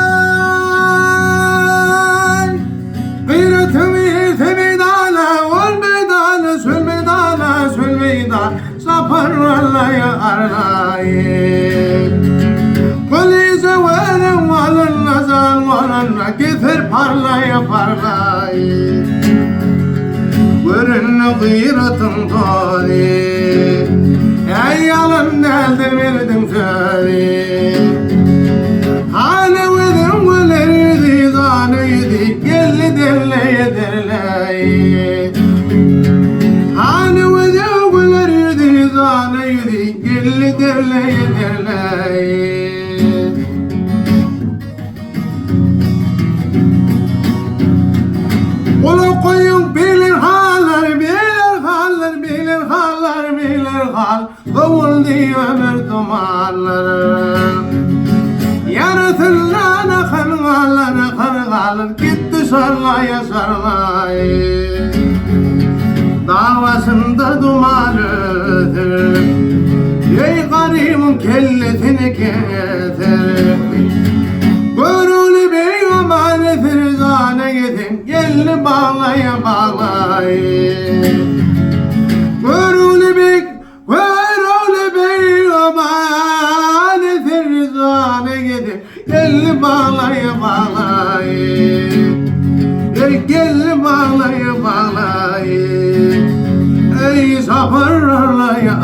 Ahay gıyretimi semidana ol meydana sül meydana sül meydan saparlaya arlayı Polise verin valın nazan valınla getir parlaya parlayı Görün gıyretin tali Ey yalın elde verdim söyle Hane vedim gülerdi zaneydi Gelli derleye derleye Hane vedim gülerdi zaneydi Gelli derleye derleye Ulu koyun bilir haller, bilir haller, bilir haller, bilir hal Kavul diye ömür dumanları Yaratırlar kırgalar, gitti sarlaya sarlaya Davasında dumanıdır Ey garibim kelletini getir Görülü bir emanetir zane gidin Gelini bağlaya bağlaya Görülü bir emanetir zane gidin Gelini bağlaya bağlaya Gelini bağlaya bağlaya Ey sabırlaya